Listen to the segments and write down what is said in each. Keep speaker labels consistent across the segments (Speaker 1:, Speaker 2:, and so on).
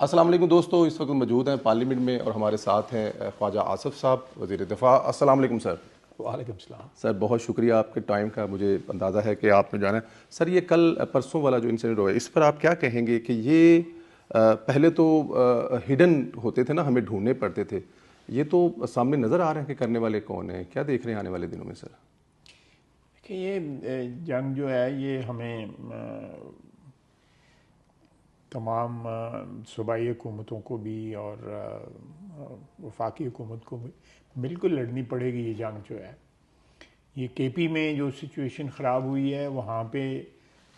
Speaker 1: السلام علیکم دوستو، اس وقت موجود ہیں پارلیمنٹ میں اور ہمارے ساتھ ہیں خواجہ آصف صاحب، وزیر دفاع۔ السلام علیکم سر۔
Speaker 2: وعلیکم السلام
Speaker 1: سر بہت شکریہ آپ کے ٹائم کا، مجھے اندازہ ہے کہ آپ نے جانا ہے۔ سر یہ کل پرسوں والا جو انسیڈنٹ ہوا ہے اس پر آپ کیا کہیں گے کہ یہ پہلے تو ہڈن ہوتے تھے نا، ہمیں ڈھونڈنے پڑتے تھے، یہ تو سامنے نظر آ رہے ہیں کہ کرنے والے کون ہیں؟ کیا دیکھ رہے ہیں آنے والے دنوں میں سر؟
Speaker 2: کہ یہ جنگ جو ہے یہ ہمیں تمام صوبائی حکومتوں کو بھی اور وفاقی حکومت کو بھی بالکل لڑنی پڑے گی۔ یہ جنگ جو ہے، یہ کے پی میں جو سچویشن خراب ہوئی ہے، وہاں پہ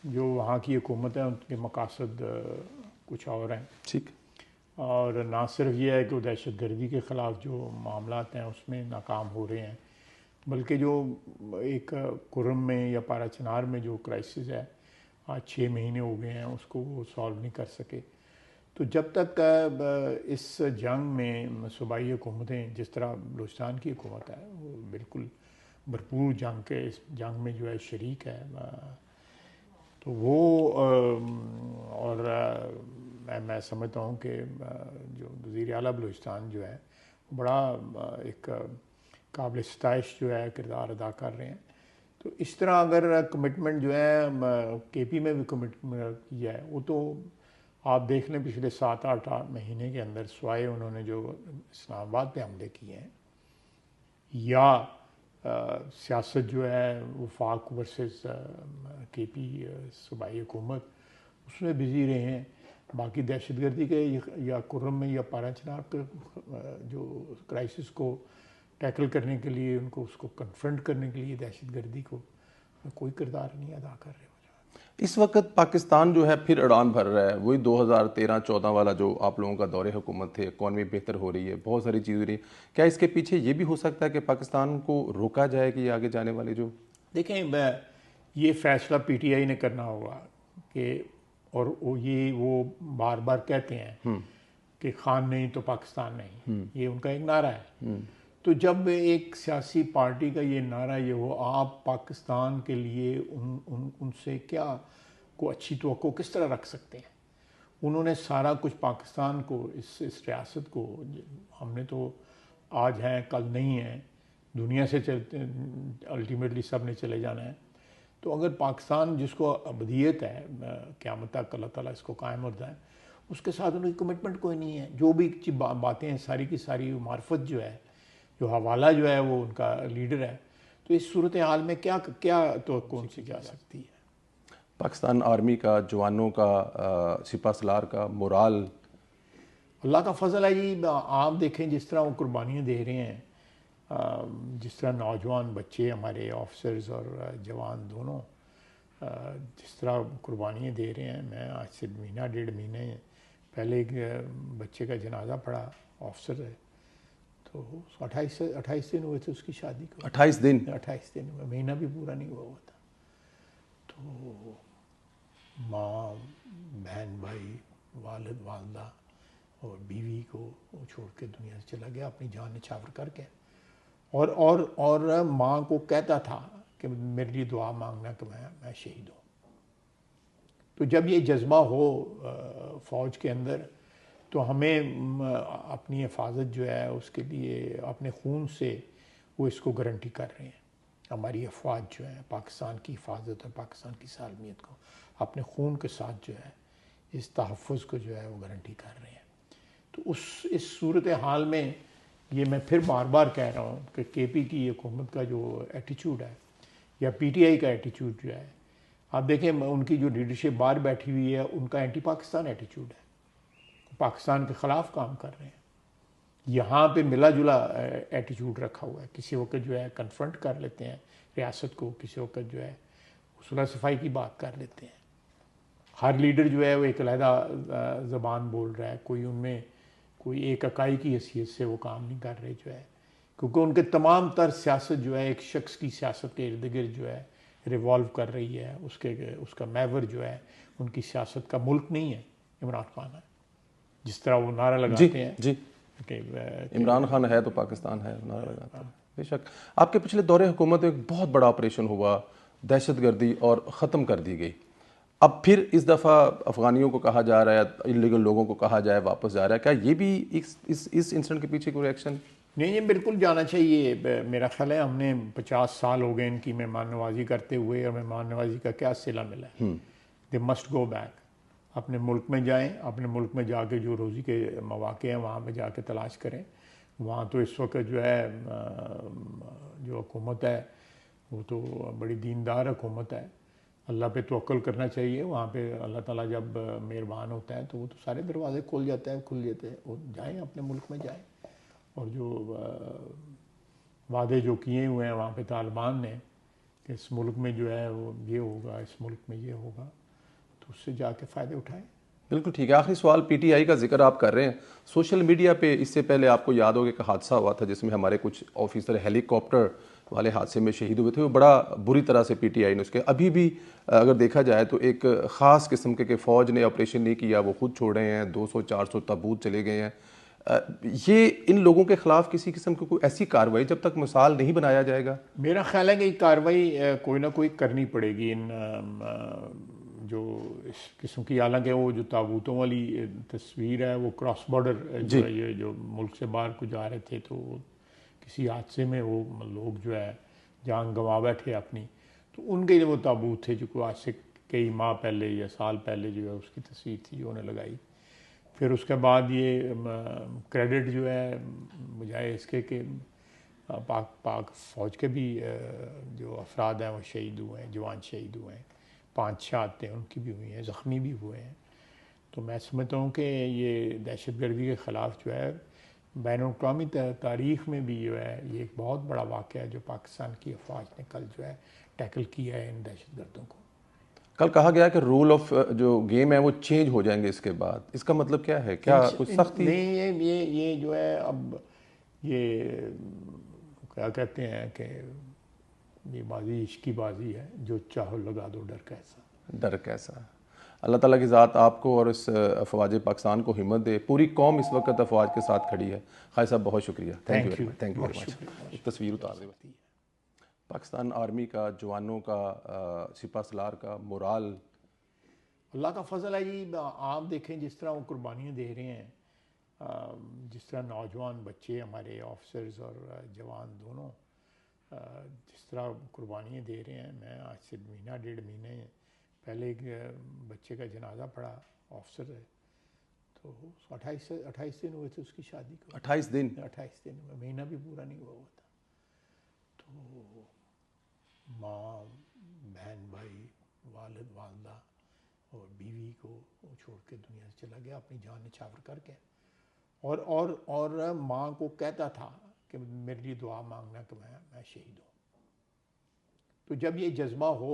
Speaker 2: جو وہاں کی حکومت ہے ان کے مقاصد کچھ اور ہیں،
Speaker 1: ٹھیک،
Speaker 2: اور نہ صرف یہ ہے کہ وہ دہشت گردی کے خلاف جو معاملات ہیں اس میں ناکام ہو رہے ہیں، بلکہ جو ایک کرم میں یا پارا چنار میں جو کرائسس ہے، آج 6 مہینے ہو گئے ہیں، اس کو وہ سالو نہیں کر سکے۔ تو جب تک اس جنگ میں صوبائی حکومتیں، جس طرح بلوچستان کی حکومت ہے، وہ بالکل بھرپور جنگ کے اس جنگ میں جو ہے شریک ہے، تو وہ اور میں سمجھتا ہوں کہ جو وزیر اعلیٰ بلوچستان جو ہے بڑا ایک قابل ستائش جو ہے کردار ادا کر رہے ہیں۔ تو اس طرح اگر کمٹمنٹ جو ہے کے پی میں بھی کمٹمنٹ کیا ہے، وہ تو آپ دیکھ لیں پچھلے 7-8 مہینے کے اندر، سوائے انہوں نے جو اسلام آباد پہ حملے کیے ہیں یا سیاست جو ہے وفاق ورسز کے پی صوبائی حکومت، اس میں بزی رہے ہیں۔ باقی دہشت گردی کے یا کرم میں یا پارا چنار کے جو کرائسس کو ٹیکل کرنے کے لیے، ان کو اس کو کنفرنٹ کرنے کے لیے دہشت گردی کو کوئی کردار نہیں ادا کر رہے۔
Speaker 1: اس وقت پاکستان جو ہے پھر اڑان بھر رہا ہے، وہی 2013-14 والا جو آپ لوگوں کا دور حکومت تھے، اکانومی بہتر ہو رہی ہے، بہت ساری چیزیں ہو رہی ہیں۔ کیا اس کے پیچھے یہ بھی ہو سکتا ہے کہ پاکستان کو روکا جائے کہ یہ آگے جانے والے جو
Speaker 2: دیکھیں، یہ فیصلہ پی ٹی آئی نے کرنا ہوگا کہ، اور وہ بار بار کہتے ہیں کہ خان نہیں تو پاکستان نہیں، یہ ان کا ایک نعرہ ہے۔ تو جب ایک سیاسی پارٹی کا یہ نعرہ یہ ہو، آپ پاکستان کے لیے ان سے کیا کو اچھی توقع کس طرح رکھ سکتے ہیں؟ انہوں نے سارا کچھ پاکستان کو، اس ریاست کو، ہم نے تو آج ہیں کل نہیں ہیں، دنیا سے چلتے الٹیمیٹلی سب نے چلے جانا ہے۔ تو اگر پاکستان جس کو ابدیت ہے، قیامت تک اللہ تعالیٰ اس کو قائم رکھتا ہے، اس کے ساتھ ان کی کمٹمنٹ کوئی نہیں ہے۔ جو بھی باتیں ہیں ساری کی ساری معرفت جو ہے، جو حوالہ جو ہے وہ ان کا لیڈر ہے۔ تو اس صورتحال میں کیا توقع ان سے جا سکتی ہے؟
Speaker 1: پاکستان آرمی کا، جوانوں کا، سپہ سالار کا مورال؟
Speaker 2: اللہ کا فضل ہے جی، آپ دیکھیں جس طرح وہ قربانیاں دے رہے ہیں، جس طرح نوجوان بچے ہمارے آفیسرز اور جوان دونوں جس طرح قربانیاں دے رہے ہیں۔ میں آج سے 1.5 مہینے پہلے ایک بچے کا جنازہ پڑا، آفیسر ہے، تو 28 دن ہوئے تھے اس کی شادی کو۔
Speaker 1: 28 دن
Speaker 2: 28 دن ہوئے، مہینہ بھی پورا نہیں ہوا تھا۔ تو ماں، بہن، بھائی، والد، والدہ اور بیوی کو وہ چھوڑ کے دنیا سے چلا گیا اپنی جان نچھاور کر کے، اور ماں کو کہتا تھا کہ میرے لیے دعا مانگنا کہ میں شہید ہوں۔ تو جب یہ جذبہ ہو فوج کے اندر، تو ہمیں اپنی حفاظت جو ہے اس کے لیے اپنے خون سے وہ اس کو گارنٹی کر رہے ہیں۔ ہماری افواج جو ہے پاکستان کی حفاظت اور پاکستان کی سالمیت کو اپنے خون کے ساتھ جو ہے اس تحفظ کو جو ہے وہ گارنٹی کر رہے ہیں۔ تو اس صورتحال میں یہ میں پھر بار بار کہہ رہا ہوں کہ کے پی کی حکومت کا جو ایٹیچیوڈ ہے یا پی ٹی آئی کا ایٹیچیوڈ جو ہے، آپ دیکھیں ان کی جو لیڈرشپ باہر بیٹھی ہوئی ہے، ان کا اینٹی پاکستان ایٹیچیوڈ ہے، پاکستان کے خلاف کام کر رہے ہیں۔ یہاں پہ ملا جلا ایٹیچیوڈ رکھا ہوا ہے، کسی وقت جو ہے کنفرنٹ کر لیتے ہیں ریاست کو، کسی وقت جو ہے صلح صفائی کی بات کر لیتے ہیں۔ ہر لیڈر جو ہے وہ ایک علیحدہ زبان بول رہا ہے، کوئی ان میں کوئی ایک اکائی کی حیثیت سے وہ کام نہیں کر رہے جو ہے، کیونکہ ان کے تمام تر سیاست جو ہے ایک شخص کی سیاست کے ارد گرد جو ہے ریوالو کر رہی ہے۔ اس کا محور جو ہے ان کی سیاست کا ملک نہیں ہے، عمران خان ہے۔ جس طرح وہ نعرہ لگاتے ہیں
Speaker 1: جی
Speaker 2: کہ
Speaker 1: عمران خان ہے تو پاکستان ہے، نعرہ لگاتا ہے۔ بے شک آپ کے پچھلے دور حکومت ایک بہت بڑا آپریشن ہوا، دہشت گردی اور ختم کر دی گئی۔ اب پھر اس دفعہ افغانیوں کو کہا جا رہا ہے، انلیگل لوگوں کو کہا جائے واپس جا رہا ہے، کیا یہ بھی اس انسیڈنٹ کے پیچھے کوئی ایکشن؟
Speaker 2: نہیں، یہ بالکل جانا چاہیے. میرا خیال ہے ہم نے 50 سال ہو گئے ان کی مہمان نوازی کرتے ہوئے، اور مہمان نوازی کا کیا صلہ ملا ہے. They must go back. اپنے ملک میں جائیں، اپنے ملک میں جا کے جو روزی کے مواقع ہیں وہاں پہ جا کے تلاش کریں. وہاں تو اس وقت جو ہے جو حکومت ہے وہ تو بڑی دیندار حکومت ہے. اللہ پہ توکل کرنا چاہیے. وہاں پہ اللہ تعالیٰ جب مہربان ہوتا ہے تو وہ تو سارے دروازے کھل جاتے ہیں. وہ جائیں، اپنے ملک میں جائیں. اور جو وعدے جو کیے ہوئے ہیں وہاں پہ طالبان نے کہ اس ملک میں جو ہے وہ یہ ہوگا، اس ملک میں یہ ہوگا، تو اس سے جا کے فائدے اٹھائیں.
Speaker 1: بالکل ٹھیک ہے. آخری سوال، پی ٹی آئی کا ذکر آپ کر رہے ہیں. سوشل میڈیا پہ اس سے پہلے آپ کو یاد ہوگا کہ حادثہ ہوا تھا جس میں ہمارے کچھ آفیسر ہیلی کاپٹر والے حادثے میں شہید ہوئے تھے. وہ بڑا بری طرح سے پی ٹی آئی نے اس کے ابھی بھی اگر دیکھا جائے تو ایک خاص قسم کے کہ فوج نے آپریشن نہیں کیا، وہ خود چھوڑے ہیں، 200-400 تابوت چلے گئے ہیں. یہ ان لوگوں کے خلاف کسی قسم کی کوئی ایسی کارروائی جب تک مثال نہیں بنایا جائے گا؟
Speaker 2: میرا خیال ہے کہ یہ کارروائی کوئی نہ کوئی کرنی پڑے گی. ان جو اس قسم کی، حالانکہ وہ جو تابوتوں والی تصویر ہے وہ کراس بارڈر جو ہے، یہ جو ملک سے باہر کو جا رہے تھے تو کسی حادثے میں وہ لوگ جو ہے جان گنوا بیٹھے اپنی، تو ان کے وہ تابوت تھے جو آج سے کئی ماہ پہلے یا سال پہلے جو ہے اس کی تصویر تھی جو انہیں لگائی. پھر اس کے بعد یہ کریڈٹ جو ہے بجائے اس کے کہ پاک فوج کے بھی جو افراد ہیں وہ شہید ہوئے ہیں، جوان شہید ہوئے ہیں، 5 شہادتیں ان کی بھی ہوئی ہیں، زخمی بھی ہوئے ہیں. تو میں سمجھتا ہوں کہ یہ دہشت گردی کے خلاف جو ہے بین الاقوامی تاریخ میں بھی جو ہے یہ ایک بہت بڑا واقعہ ہے جو پاکستان کی افواج نے کل جو ہے ٹیکل کیا ہے ان دہشت گردوں کو.
Speaker 1: کل کہا گیا کہ رول آف جو گیم ہے وہ چینج ہو جائیں گے اس کے بعد. اس کا مطلب کیا ہے؟ کیا کچھ سختی؟
Speaker 2: نہیں، یہ جو ہے اب یہ کیا کہتے ہیں کہ یہ بازی عشق کی بازی ہے، جو چاہو لگا دو ڈر کیسا.
Speaker 1: ڈر کیسا؟ اللہ تعالیٰ کی ذات آپ کو اور اس افواج پاکستان کو ہمت دے. پوری قوم اس وقت افواج کے ساتھ کھڑی ہے. خالد صاحب بہت شکریہ. Thank you very much. ایک تصویر اتار دیں. پاکستان آرمی کا، جوانوں کا، سپہ سالار کا مورال.
Speaker 2: اللہ کا فضل ہے جی. آپ دیکھیں جس طرح وہ قربانیاں دے رہے ہیں، جس طرح نوجوان بچے ہمارے آفیسرز اور جوان دونوں جس طرح قربانیاں دے رہے ہیں. میں آج سے مہینہ 1.5 مہینے پہلے ایک بچے کا جنازہ پڑا، آفیسر ہے، تو 28 دن ہوئے تھے اس کی شادی کو.
Speaker 1: 28 دن؟
Speaker 2: 28 دن ہوئے، مہینہ بھی پورا نہیں ہوا تھا. تو ماں، بہن، بھائی، والد، والدہ اور بیوی کو وہ چھوڑ کے دنیا سے چلا گیا اپنی جان نچھاور کر کے. اور ماں کو کہتا تھا کہ میرے لیے دعا مانگنا کہ میں شہید ہوں. تو جب یہ جذبہ ہو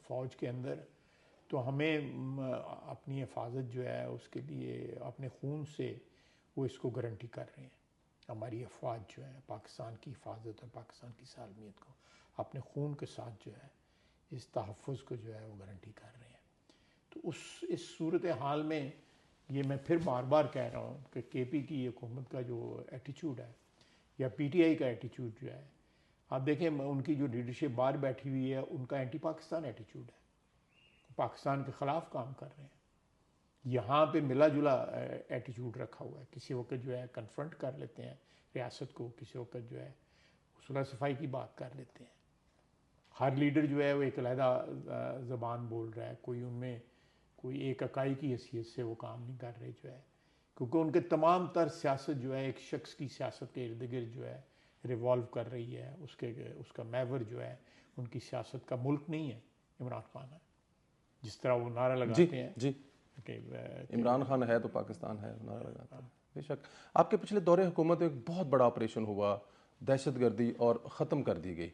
Speaker 2: فوج کے اندر تو ہمیں اپنی حفاظت جو ہے اس کے لیے اپنے خون سے وہ اس کو گارنٹی کر رہے ہیں. ہماری افواج جو ہے پاکستان کی حفاظت اور پاکستان کی سالمیت کو اپنے خون کے ساتھ جو ہے اس تحفظ کو جو ہے وہ گارنٹی کر رہے ہیں. تو اس صورت حال میں یہ میں پھر بار بار کہہ رہا ہوں کہ کے پی کی حکومت کا جو ایٹیچیوڈ ہے یا پی ٹی آئی کا ایٹیچیوڈ جو ہے، آپ دیکھیں ان کی جو لیڈرشپ باہر بیٹھی ہوئی ہے ان کا اینٹی پاکستان ایٹیچیوڈ ہے، پاکستان کے خلاف کام کر رہے ہیں. یہاں پہ ملا جلا ایٹیچیوڈ رکھا ہوا ہے. کسی وقت جو ہے کنفرنٹ کر لیتے ہیں ریاست کو، کسی وقت جو ہے صلح صفائی کی بات کر لیتے ہیں. ہر لیڈر جو ہے وہ ایک علیحدہ زبان بول رہا ہے. کوئی ان میں کوئی ایک اکائی کی حیثیت سے وہ کام نہیں کر رہے جو ہے، کیونکہ ان کے تمام تر سیاست جو ہے ایک شخص کی سیاست کے ارد گرد جو ہے ریوالو کر رہی ہے. اس کا محور جو ہے ان کی سیاست کا ملک نہیں ہے، عمران خان ہے. جس طرح وہ نعرہ لگاتے ہیں
Speaker 1: جی
Speaker 2: کہ
Speaker 1: عمران خان ہے تو پاکستان ہے، نعرہ لگاتے ہیں. بے شک. آپ کے پچھلے دور حکومت میں ایک بہت بڑا آپریشن ہوا، دہشت گردی اور ختم کر دی گئی.